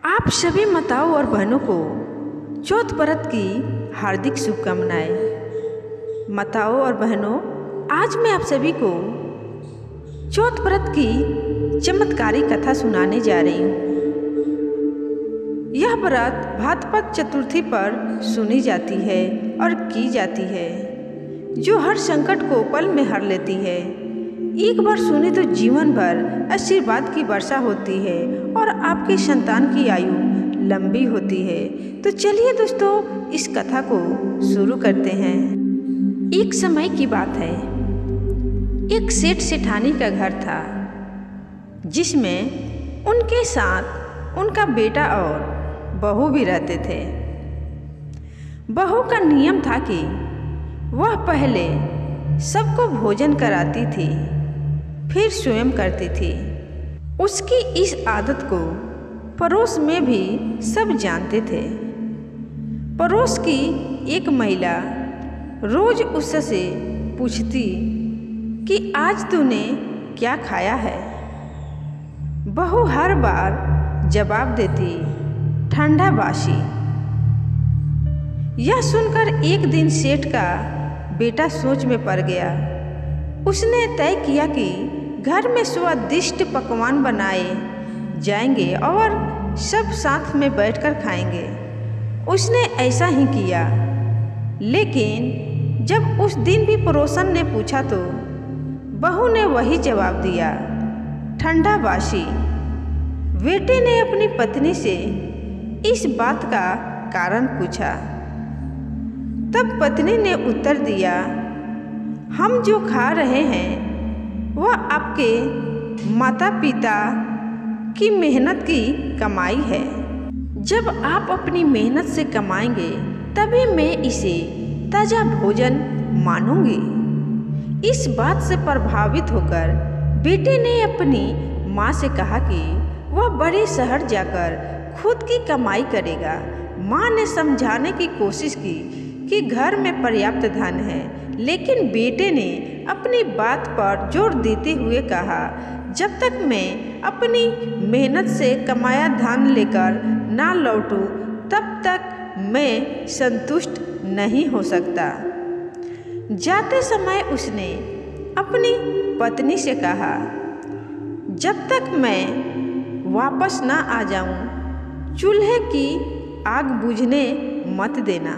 आप सभी माताओं और बहनों को चौथ व्रत की हार्दिक शुभकामनाएं। माताओं और बहनों, आज मैं आप सभी को चौथ व्रत की चमत्कारी कथा सुनाने जा रही हूँ। यह व्रत भाद्रपद चतुर्थी पर सुनी जाती है और की जाती है, जो हर संकट को पल में हर लेती है। एक बार सुने तो जीवन भर आशीर्वाद की वर्षा होती है और आपके संतान की आयु लंबी होती है। तो चलिए दोस्तों, इस कथा को शुरू करते हैं। एक समय की बात है, एक सेठ सेठानी का घर था, जिसमें उनके साथ उनका बेटा और बहू भी रहते थे। बहू का नियम था कि वह पहले सबको भोजन कराती थी, फिर स्वयं करती थी। उसकी इस आदत को पड़ोस में भी सब जानते थे। पड़ोस की एक महिला रोज उससे पूछती कि आज तूने क्या खाया है। बहू हर बार जवाब देती, ठंडा बासी। यह सुनकर एक दिन सेठ का बेटा सोच में पड़ गया। उसने तय किया कि घर में स्वादिष्ट पकवान बनाए जाएंगे और सब साथ में बैठकर खाएंगे। उसने ऐसा ही किया, लेकिन जब उस दिन भी पड़ोसन ने पूछा तो बहू ने वही जवाब दिया, ठंडा बासी। बेटे ने अपनी पत्नी से इस बात का कारण पूछा। तब पत्नी ने उत्तर दिया, हम जो खा रहे हैं वह आपके माता पिता की मेहनत की कमाई है। जब आप अपनी मेहनत से कमाएंगे तभी मैं इसे ताज़ा भोजन मानूंगी। इस बात से प्रभावित होकर बेटे ने अपनी माँ से कहा कि वह बड़े शहर जाकर खुद की कमाई करेगा। माँ ने समझाने की कोशिश की कि घर में पर्याप्त धन है, लेकिन बेटे ने अपनी बात पर जोर देते हुए कहा, जब तक मैं अपनी मेहनत से कमाया धन लेकर ना लौटूं, तब तक मैं संतुष्ट नहीं हो सकता। जाते समय उसने अपनी पत्नी से कहा, जब तक मैं वापस ना आ जाऊं, चूल्हे की आग बुझने मत देना।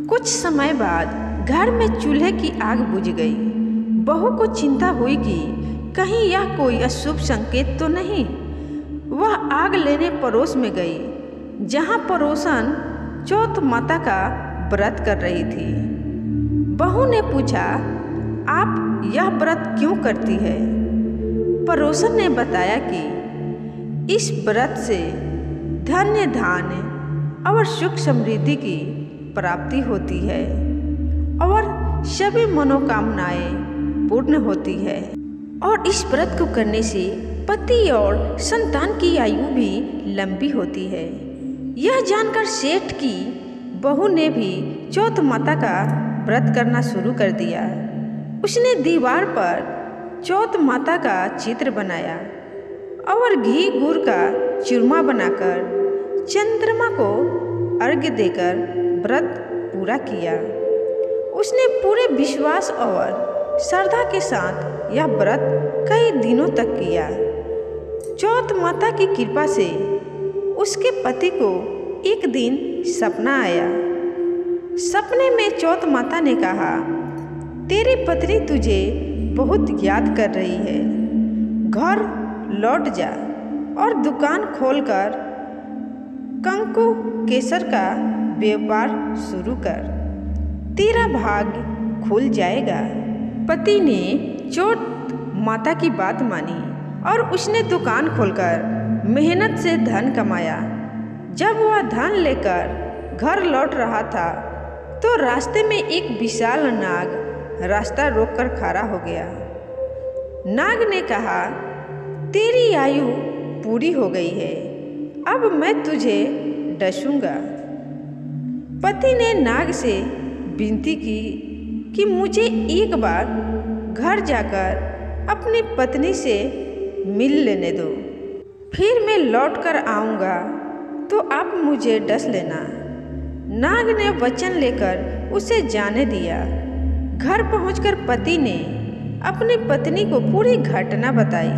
कुछ समय बाद घर में चूल्हे की आग बुझ गई। बहू को चिंता हुई कि कहीं यह कोई अशुभ संकेत तो नहीं। वह आग लेने पड़ोस में गई, जहां पड़ोसन चौथ माता का व्रत कर रही थी। बहू ने पूछा, आप यह व्रत क्यों करती है? पड़ोसन ने बताया कि इस व्रत से धन्य धान्य और सुख समृद्धि की प्राप्ति होती है और सभी मनोकामनाएं पूर्ण होती है, और इस व्रत को करने से पति और संतान की आयु भी लंबी होती है। यह जानकर सेठ की बहू ने भी चौथ माता का व्रत करना शुरू कर दिया। उसने दीवार पर चौथ माता का चित्र बनाया और घी गुड़ का चूरमा बनाकर चंद्रमा को अर्घ्य देकर व्रत पूरा किया। उसने पूरे विश्वास और श्रद्धा के साथ यह व्रत कई दिनों तक किया। चौथ माता की कृपा से उसके पति को एक दिन सपना आया। सपने में चौथ माता ने कहा, तेरी पत्नी तुझे बहुत याद कर रही है। घर लौट जा और दुकान खोलकर कंकु केसर का व्यापार शुरू कर, तेरा भाग्य खुल जाएगा। पति ने चौथ माता की बात मानी और उसने दुकान खोलकर मेहनत से धन कमाया। जब वह धन लेकर घर लौट रहा था तो रास्ते में एक विशाल नाग रास्ता रोककर खड़ा हो गया। नाग ने कहा, तेरी आयु पूरी हो गई है, अब मैं तुझे डसूंगा। पति ने नाग से विनती की कि मुझे एक बार घर जाकर अपनी पत्नी से मिल लेने दो, फिर मैं लौट कर आऊँगा तो आप मुझे डस लेना। नाग ने वचन लेकर उसे जाने दिया। घर पहुंचकर पति ने अपनी पत्नी को पूरी घटना बताई।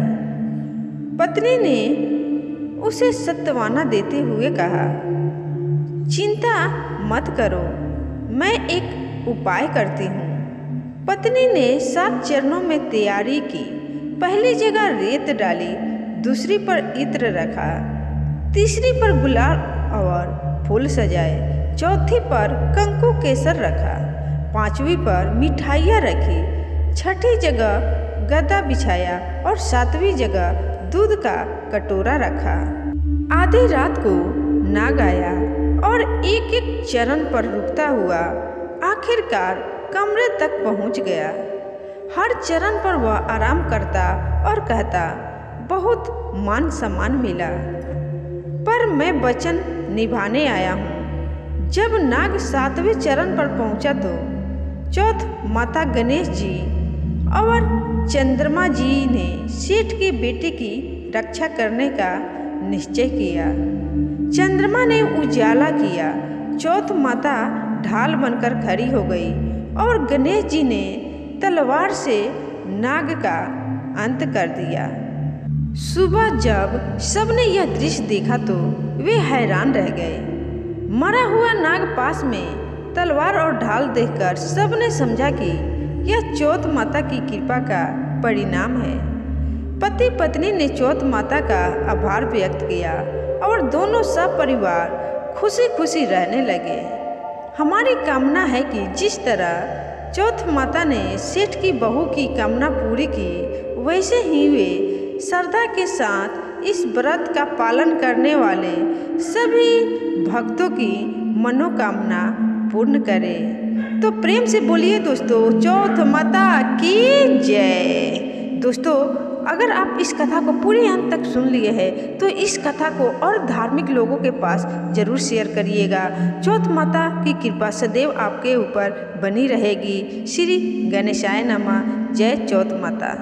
पत्नी ने उसे सत्वाना देते हुए कहा, चिंता मत करो, मैं एक उपाय करती हूँ। पत्नी ने 7 चरणों में तैयारी की। पहली जगह रेत डाली, दूसरी पर इत्र रखा, तीसरी पर गुलाल और फूल सजाए, चौथी पर कंकु केसर रखा, 5वीं पर मिठाइयाँ रखी, 6ठी जगह गदा बिछाया और 7वीं जगह दूध का कटोरा रखा। आधी रात को नाग आया और एक एक चरण पर रुकता हुआ आखिरकार कमरे तक पहुंच गया। हर चरण पर वह आराम करता और कहता, बहुत मान सम्मान मिला, पर मैं वचन निभाने आया हूँ। जब नाग 7वें चरण पर पहुंचा तो चौथ माता गणेश जी और चंद्रमा जी ने सेठ के बेटे की रक्षा करने का निश्चय किया। चंद्रमा ने उजाला किया, चौथ माता ढाल बनकर खड़ी हो गई और गणेश जी ने तलवार से नाग का अंत कर दिया। सुबह जब सबने यह दृश्य देखा तो वे हैरान रह गए। मरा हुआ नाग पास में तलवार और ढाल देखकर सबने समझा कि यह चौथ माता की कृपा का परिणाम है। पति पत्नी ने चौथ माता का आभार व्यक्त किया और दोनों सब परिवार खुशी खुशी रहने लगे। हमारी कामना है कि जिस तरह चौथ माता ने सेठ की बहू की कामना पूरी की, वैसे ही वे श्रद्धा के साथ इस व्रत का पालन करने वाले सभी भक्तों की मनोकामना पूर्ण करें। तो प्रेम से बोलिए दोस्तों, चौथ माता की जय। दोस्तों, अगर आप इस कथा को पूरे अंत तक सुन लिए हैं तो इस कथा को और धार्मिक लोगों के पास जरूर शेयर करिएगा। चौथ माता की कृपा सदैव आपके ऊपर बनी रहेगी। श्री गणेशाय नमः। जय चौथ माता।